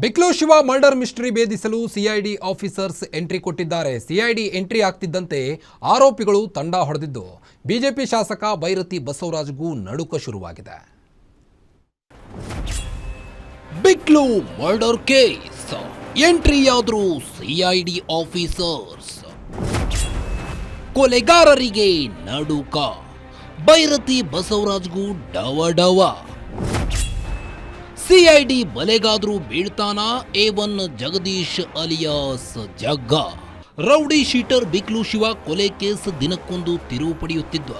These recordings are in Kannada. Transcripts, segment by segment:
ಬಿಕ್ಲು ಶಿವ ಮರ್ಡರ್ ಮಿಸ್ಟರಿ ಭೇದಿಸಲು ಸಿಐಡಿ ಆಫೀಸರ್ಸ್ ಎಂಟ್ರಿ ಕೊಟ್ಟಿದ್ದಾರೆ. ಸಿಐಡಿ ಎಂಟ್ರಿ ಆಗ್ತಿದ್ದಂತೆ ಆರೋಪಿಗಳು ತಂಡ ಹೊಡೆದಿದ್ದು ಬಿಜೆಪಿ ಶಾಸಕ ಬೈರತಿ ಬಸವರಾಜ್ಗೂ ನಡುಕ ಶುರುವಾಗಿದೆ. ಬಿಕ್ಲು ಮರ್ಡರ್ ಕೇಸ್ ಎಂಟ್ರಿಯಾದ್ರು ಸಿಐಡಿ ಆಫೀಸರ್ಸ್, ಕೊಲೆಗಾರರಿಗೆ ನಡುಕ, ಬೈರತಿ ಬಸವರಾಜ್ಗೂ ಡವ. ಸಿಐಡಿ ಬಲೆಗಾದ್ರೂ ಬೀಳ್ತಾನ A1 Jagadish alias Jagga. Rowdy sheeter Biklu Shiva ಕೊಲೆ ಕೇಸ್ ದಿನಕ್ಕೊಂದು ತಿರುವು ಪಡೆಯುತ್ತಿದ್ದ.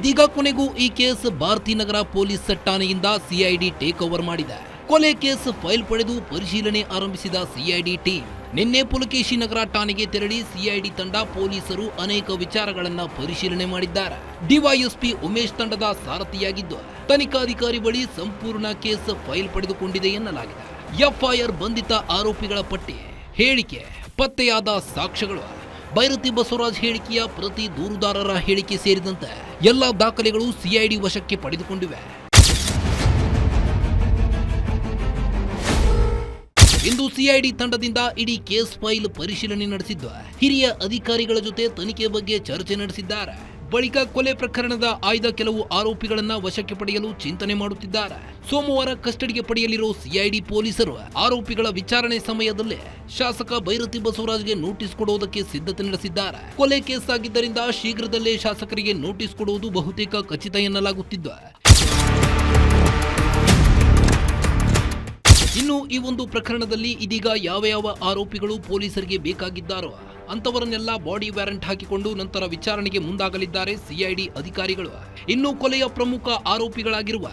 ಇದೀಗ ಕೊನೆಗೂ ಈ ಕೇಸ್ ಭಾರತೀನಗರ ಪೊಲೀಸ್ ಠಾಣೆಯಿಂದ ಸಿಐಡಿ ಟೇಕ್ ಓವರ್ ಮಾಡಿದೆ. ಕೊಲೆ ಕೇಸ್ ಫೈಲ್ ಪಡೆದು ಪರಿಶೀಲನೆ ಆರಂಭಿಸಿದ ಸಿಐಡಿ ಟೀಮ್ ನಿನ್ನೆ ಪುಲಕೇಶಿ ನಗರ ಠಾಣೆಗೆ ತೆರಳಿ ಸಿಐಡಿ ತಂಡ ಪೊಲೀಸರು ಅನೇಕ ವಿಚಾರಗಳನ್ನ ಪರಿಶೀಲನೆ ಮಾಡಿದ್ದಾರೆ. ಡಿವೈಎಸ್ಪಿ ಉಮೇಶ್ ತಂಡದ ಸಾರಥಿಯಾಗಿದ್ದು ತನಿಖಾಧಿಕಾರಿ ಬಳಿ ಸಂಪೂರ್ಣ ಕೇಸ್ ಫೈಲ್ ಪಡೆದುಕೊಂಡಿದೆ ಎನ್ನಲಾಗಿದೆ. ಎಫ್ಐಆರ್, ಬಂಧಿತ ಆರೋಪಿಗಳ ಪಟ್ಟಿ, ಹೇಳಿಕೆ, ಪತ್ತೆಯಾದ ಸಾಕ್ಷ್ಯಗಳು, ಬೈರತಿ ಬಸವರಾಜ್ ಹೇಳಿಕೆಯ ಪ್ರತಿ ದೂರುದಾರರ ಹೇಳಿಕೆ ಸೇರಿದಂತೆ ಎಲ್ಲಾ ದಾಖಲೆಗಳು ಸಿಐಡಿ ವಶಕ್ಕೆ ಪಡೆದುಕೊಂಡಿವೆ. ಇಂದು ಸಿಐಡಿ ತಂಡದಿಂದ ಇಡೀ ಕೇಸ್ ಫೈಲ್ ಪರಿಶೀಲನೆ ನಡೆಸಿದ್ದು ಹಿರಿಯ ಅಧಿಕಾರಿಗಳ ಜೊತೆ ತನಿಖೆ ಬಗ್ಗೆ ಚರ್ಚೆ ನಡೆಸಿದ್ದಾರೆ. ಬಳಿಕ ಕೊಲೆ ಪ್ರಕರಣದ ಆಯ್ದ ಕೆಲವು ಆರೋಪಿಗಳನ್ನ ವಶಕ್ಕೆ ಪಡೆಯಲು ಚಿಂತನೆ ಮಾಡುತ್ತಿದ್ದಾರೆ. ಸೋಮವಾರ ಕಸ್ಟಡಿಗೆ ಪಡೆಯಲಿರೋ ಸಿಐಡಿ ಪೊಲೀಸರು ಆರೋಪಿಗಳ ವಿಚಾರಣೆ ಸಮಯದಲ್ಲೇ ಶಾಸಕ ಬೈರತಿ ಬಸವರಾಜ್ಗೆ ನೋಟಿಸ್ ಕೊಡುವುದಕ್ಕೆ ಸಿದ್ಧತೆ ನಡೆಸಿದ್ದಾರೆ. ಕೊಲೆ ಕೇಸ್ ಆಗಿದ್ದರಿಂದ ಶೀಘ್ರದಲ್ಲೇ ಶಾಸಕರಿಗೆ ನೋಟಿಸ್ ಕೊಡುವುದು ಬಹುತೇಕ ಖಚಿತ ಎನ್ನಲಾಗುತ್ತಿದ್ದು, ಇನ್ನು ಈ ಒಂದು ಪ್ರಕರಣದಲ್ಲಿ ಇದೀಗ ಯಾವ ಆರೋಪಿಗಳು ಪೊಲೀಸರಿಗೆ ಬೇಕಾಗಿದ್ದಾರೋ ಅಂತವರನ್ನೆಲ್ಲ ಬಾಡಿ ವ್ಯಾರೆಂಟ್ ಹಾಕಿಕೊಂಡು ನಂತರ ವಿಚಾರಣೆಗೆ ಮುಂದಾಗಲಿದ್ದಾರೆ ಸಿಐಡಿ ಅಧಿಕಾರಿಗಳು. ಇನ್ನು ಕೊಲೆಯ ಪ್ರಮುಖ ಆರೋಪಿಗಳಾಗಿರುವ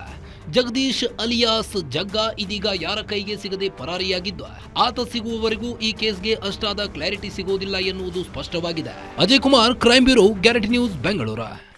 ಜಗದೀಶ್ ಅಲಿಯಾಸ್ ಜಗ್ಗ ಇದೀಗ ಯಾರ ಕೈಗೆ ಸಿಗದೆ ಪರಾರಿಯಾಗಿದ್ದು, ಆತ ಸಿಗುವವರೆಗೂ ಈ ಕೇಸ್ಗೆ ಅಷ್ಟಾದ ಕ್ಲಾರಿಟಿ ಸಿಗೋದಿಲ್ಲ ಎನ್ನುವುದು ಸ್ಪಷ್ಟವಾಗಿದೆ. Ajay Kumar, crime bureau, guarantee news, Bengaluru.